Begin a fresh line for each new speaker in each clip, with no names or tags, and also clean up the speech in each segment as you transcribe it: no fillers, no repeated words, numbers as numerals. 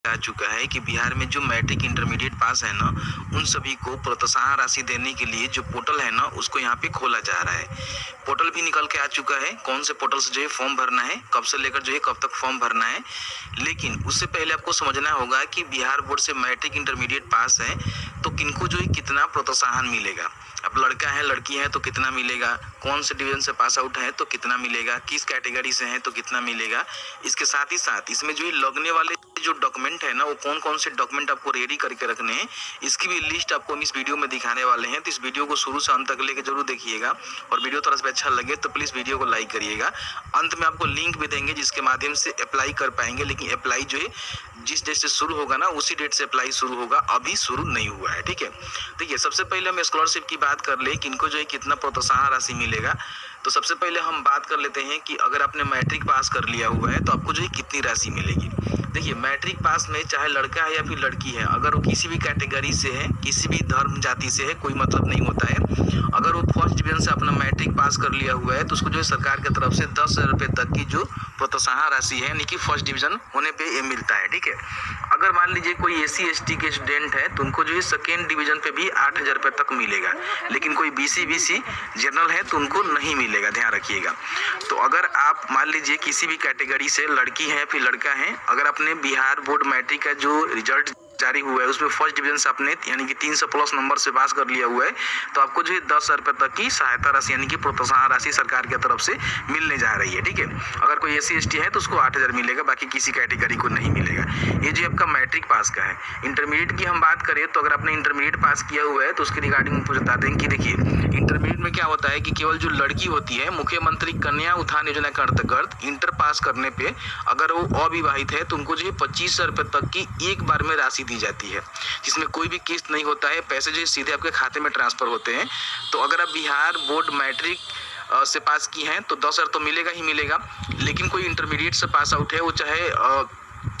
आ चुका है कि बिहार में जो मैट्रिक इंटरमीडिएट पास है ना, उन सभी को प्रोत्साहन राशि देने के लिए जो पोर्टल है ना, उसको यहाँ पे खोला जा रहा है। पोर्टल भी निकल के आ चुका है, कौन से पोर्टल से जो है फॉर्म भरना है, कब से लेकर जो है कब तक फॉर्म भरना है। लेकिन उससे पहले आपको समझना होगा कि बिहार बोर्ड से मैट्रिक इंटरमीडिएट पास है तो किनको जो है कितना प्रोत्साहन मिलेगा। अब लड़का है लड़की है तो कितना मिलेगा, कौन से डिवीजन से पास आउट है तो कितना मिलेगा, किस कैटेगरी से है तो कितना मिलेगा। इसके साथ ही साथ इसमें जो है लगने वाले जो डॉक्यूमेंट है ना, वो कौन कौन से डॉक्यूमेंट आपको रेडी करके रखने हैं, इसकी भी लिस्ट आपको हम इस वीडियो में दिखाने वाले हैं। तो इस वीडियो को शुरू से अंत तक लेके जरूर देखिएगा, और वीडियो थोड़ा सा अच्छा लगे तो प्लीज़ वीडियो को लाइक करिएगा। अंत में आपको लिंक भी देंगे जिसके माध्यम से अप्लाई कर पाएंगे, लेकिन अप्लाई जो है जिस डेट से शुरू होगा ना, उसी डेट से अप्लाई शुरू होगा, अभी शुरू नहीं हुआ है। ठीक है, देखिए सबसे पहले हम स्कॉलरशिप की बात कर ले, किनको जो है कितना प्रोत्साहन राशि मिलेगा। तो सबसे पहले हम बात कर लेते हैं कि अगर आपने मैट्रिक पास कर लिया हुआ है तो आपको जो है कितनी राशि मिलेगी। देखिए मैट्रिक पास में चाहे लड़का है या फिर लड़की है, अगर वो किसी भी कैटेगरी से है, किसी भी धर्म जाति से है, कोई मतलब नहीं होता है। अगर वो फर्स्ट डिवीजन से अपना मैट्रिक पास कर लिया हुआ है तो उसको जो है सरकार की तरफ से 10,000 रुपये तक की जो प्रोत्साहन राशि है, यानी कि फर्स्ट डिवीजन होने पे ये मिलता है। ठीक है, अगर मान लीजिए कोई SC/ST के स्टूडेंट है तो उनको जो है सेकेंड डिवीजन पे भी 8,000 रुपये तक मिलेगा, लेकिन कोई BC/BC जनरल है तो उनको नहीं मिलेगा, ध्यान रखिएगा। तो अगर आप मान लीजिए किसी भी कैटेगरी से लड़की है फिर लड़का है, अगर अपने बिहार बोर्ड मैट्रिक का जो रिजल्ट जारी हुआ है उसमें फर्स्ट डिवीजन से आपने यानी कि 300 प्लस नंबर से पास कर लिया हुआ है, तो आपको जो है 10,000 रुपये तक की सहायता राशि यानी कि प्रोत्साहन राशि सरकार की तरफ से मिलने जा रही है। ठीक है, अगर कोई SC/ST है तो उसको 8,000 मिलेगा, बाकी किसी कैटेगरी को नहीं मिलेगा। ये जो आपका मैट्रिक पास का है। इंटरमीडिएट की हम बात करें तो अगर आपने इंटरमीडिएट पास किया हुआ है तो उसके रिगार्डिंग आपको बता दें कि देखिए इंटरमीडिएट में क्या होता है कि केवल जो लड़की होती है, मुख्यमंत्री कन्या उत्थान योजना के अंतर्गत इंटर पास करने पे अगर वो अविवाहित है तो उनको जो है 25,000 रुपये तक की एक बार में राशि दी जाती है, जिसमें कोई भी किस्त नहीं होता है, पैसे जो सीधे आपके खाते में ट्रांसफर होते हैं। तो अगर आप बिहार बोर्ड मैट्रिक से पास की हैं तो 10,000 तो मिलेगा ही मिलेगा, लेकिन कोई इंटरमीडिएट से पास आउट है, वो चाहे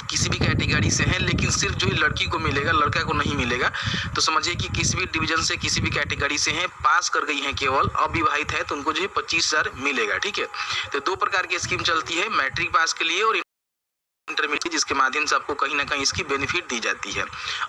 किसी भी कैटेगरी से है, लेकिन सिर्फ जो है लड़की को मिलेगा, लड़का को नहीं मिलेगा। तो समझिए कि किसी भी डिवीजन से किसी भी कैटेगरी से हैं, पास कर गई हैं, केवल अविवाहित है तो उनको जो है 25,000 मिलेगा। ठीक है, तो दो प्रकार की स्कीम चलती है, मैट्रिक पास के लिए और इंटरमीडिएट, जिसके माध्यम से आपको कहीं ना कहीं इसकी बेनिफिट दी जाती है।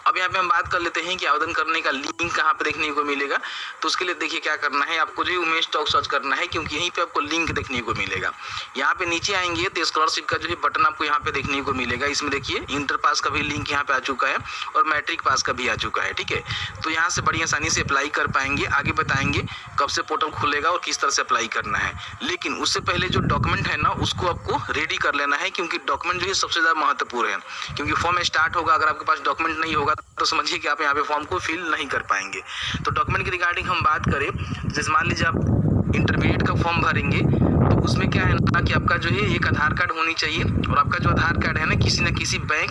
अब यहाँ पे हम बात कर लेते हैं कि आवेदन करने का लिंक कहाँ पे देखने को मिलेगा। तो उसके लिए देखिए क्या करना है, आपको जो है उमेश टॉक सर्च करना है, क्योंकि यहीं पे आपको लिंक देखने को मिलेगा। यहाँ पे नीचे आएंगे तो स्कॉलरशिप का जो है बटन आपको यहाँ पे देखने को मिलेगा। इसमें देखिए इंटर पास का भी लिंक यहाँ पे आ चुका है और मैट्रिक पास का भी आ चुका है। ठीक है, तो यहाँ से बड़ी आसानी से अप्लाई कर पाएंगे। आगे बताएंगे कब से पोर्टल खुलेगा और किस तरह से अप्लाई करना है, लेकिन उससे पहले जो डॉक्यूमेंट है ना, उसको आपको रेडी कर लेना है, क्योंकि डॉक्यूमेंट जो है सबसे ज़्यादा महत्वपूर्ण है। क्योंकि फॉर्म स्टार्ट होगा, अगर आपके पास डॉक्यूमेंट नहीं होगा तो समझिए कि आप यहाँ पे फॉर्म को फिल नहीं कर पाएंगे। तो डॉक्यूमेंट की रिगार्डिंग हम बात करें, जैसे मान लीजिए आप इंटरमीडिएट का फॉर्म भरेंगे तो उसमें क्या है ना कि आपका जो है एक आधार कार्ड होनी चाहिए, और आपका जो आधार कार्ड है ना किसी बैंक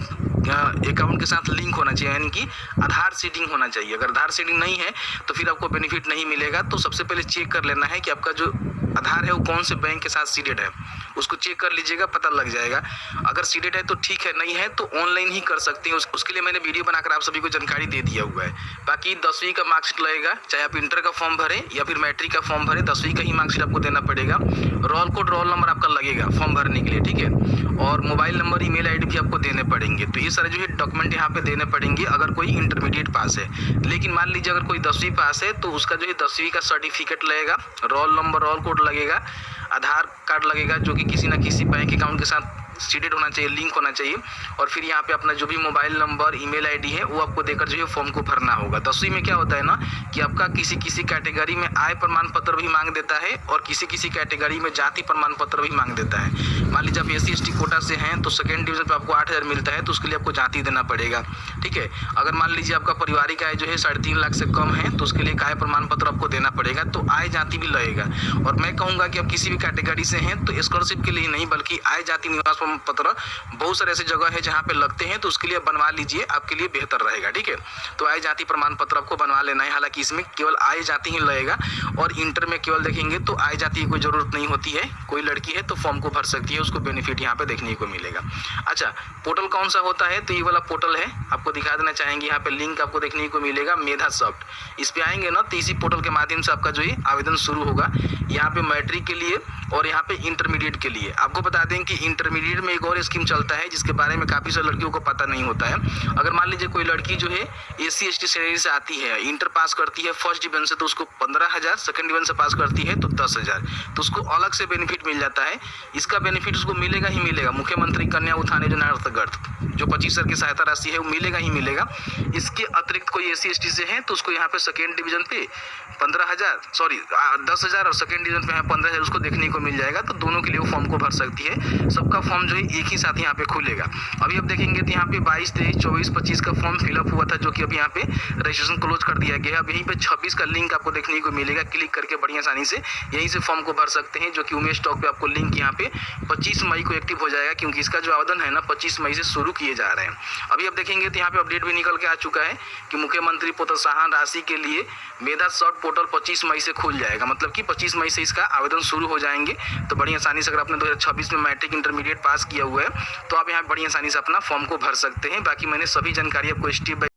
अकाउंट के साथ लिंक होना चाहिए, यानी कि आधार सीडिंग होना चाहिए। अगर आधार सीडिंग नहीं है तो फिर आपको बेनिफिट नहीं मिलेगा। तो सबसे पहले चेक कर लेना है कि आपका जो आधार है वो कौन से बैंक के साथ सीडेड है, उसको चेक कर लीजिएगा, पता लग जाएगा। अगर सीडेड है तो ठीक है, नहीं है तो ऑनलाइन ही कर सकते हैं। उसके लिए मैंने वीडियो बनाकर आप सभी को जानकारी दे दिया हुआ है। बाकी 10वीं का मार्कशीट लगेगा, चाहे आप इंटर का फॉर्म भरें या फिर मैट्रिक का फॉर्म भरें, 10वीं का ही मार्कशीट आपको देना पड़ेगा। रोल कोड रोल नंबर आपका लगेगा फॉर्म भरने के लिए। ठीक है, और मोबाइल नंबर ईमेल आईडी भी आपको देने पड़ेंगे। तो ये सारे जो है डॉक्यूमेंट यहाँ पे देने पड़ेंगे अगर कोई इंटरमीडिएट पास है। लेकिन मान लीजिए अगर कोई 10वीं पास है तो उसका जो है 10वीं का सर्टिफिकेट लगेगा, रोल नंबर रोल कोड लगेगा, आधार कार्ड लगेगा जो कि किसी ना किसी बैंक अकाउंट के साथ सीडेड होना चाहिए, लिंक होना चाहिए, और फिर यहाँ पे अपना जो भी मोबाइल नंबर ईमेल आईडी है वो आपको देकर जो है फॉर्म को भरना होगा। 10वीं में क्या होता है ना कि आपका किसी कैटेगरी में आय प्रमाण पत्र भी मांग देता है और किसी कैटेगरी में जाति प्रमाण पत्र भी मांग देता है। मान लीजिए आप SC/ST कोटा से हैं तो सेकेंड डिवीजन पे आपको 8,000 मिलता है, तो उसके लिए आपको जाति देना पड़ेगा। ठीक है, अगर मान लीजिए आपका पारिवारिक आय जो है 3.5 लाख से कम है तो उसके लिए आय प्रमाण पत्र आपको देना पड़ेगा, तो आय जाति भी लगेगा। और मैं कहूँगा कि आप किसी भी कैटेगरी से हैं तो स्कॉलरशिप के लिए नहीं बल्कि आय जाति निवास प्रमाण पत्र बहुत सारे ऐसे जगह है जहाँ पे लगते हैं, तो उसके लिए बनवा लीजिए, आपके लिए बेहतर रहेगा। ठीक है, तो आय जाति प्रमाण पत्र आपको बनवा लेना है। हालांकि इसमें केवल आय जाति ही लगेगा, और इंटर में केवल देखेंगे तो आय जाति की कोई जरूरत नहीं होती है। कोई लड़की है तो फॉर्म को भर सकती है, उसको बेनिफिट यहाँ पे देखने को मिलेगा। अच्छा, पोर्टल कौन सा होता है, तो ये वाला पोर्टल है, आपको दिखा देना चाहेंगे। यहाँ पे लिंक आपको देखने को मिलेगा मेधा सॉफ्ट। इस पे आएंगे ना तो इसी पोर्टल के माध्यम से आपका जो है आवेदन शुरू होगा। यहाँ पे मैट्रिक के लिए और यहाँ पे इंटरमीडिएट के लिए। आपको बता दें कि इंटरमीडिएट इंटरमीडिएट में एक और स्कीम चलता है जिसके बारे में काफ़ी सारी लड़कियों को पता नहीं होता है। अगर मान लीजिए कोई लड़की जो है SC ST श्रेणी से आती है, इंटर पास करती है फर्स्ट डिवीजन से, तो उसको 15,000, सेकंड डिवीजन से पास करती है तो 10,000, तो उसको अलग से बेनिफिट मिल जाता है। इसका बेनिफिट उसको मिलेगा ही मिलेगा। मुख्यमंत्री कन्या उत्थान योजना अंतर्गत जो 25,000 की सहायता राशि है वो मिलेगा ही मिलेगा। इसके अतिरिक्त कोई SC ST से है तो उसको यहाँ पे सेकेंड डिवीजन पे 10,000 और सेकेंड डिवीजन पे 15,000 उसको देखने को मिल जाएगा। तो दोनों के लिए वो फॉर्म को भर सकती है। सबका फॉर्म जो है एक ही साथ यहाँ पे खुलेगा। अभी अब देखेंगे तो यहाँ पे 22, 23, 24, 25 का फॉर्म फिलअप हुआ था, जो कि अब यहाँ पे रजिस्ट्रेशन क्लोज कर दिया गया है। अब यहीं पे 26 का लिंक आपको देखने को मिलेगा। क्लिक करके बड़ी आसानी से यहीं से फॉर्म को भर सकते हैं, जो कि उमेश टॉक पे आपको लिंक यहाँ पे 25 मई को एक्टिव हो जाएगा, क्योंकि इसका जो आवेदन है ना 25 मई से शुरू किए जा रहे हैं। अभी अब देखेंगे तो यहाँ पे अपडेट भी निकल के आ चुका है कि मुख्यमंत्री प्रोत्साहन राशि के लिए मेधा शॉर्ट पोर्टल 25 मई से खुल जाएगा। मतलब कि 25 मई से इसका आवेदन शुरू हो जाएंगे। तो बड़ी आसानी से अगर आपने 2026 में मैट्रिक इंटरमीडिएट पास किया हुआ है तो आप यहाँ बड़ी आसानी से अपना फॉर्म को भर सकते हैं। बाकी मैंने सभी जानकारी आपको स्टेप बाय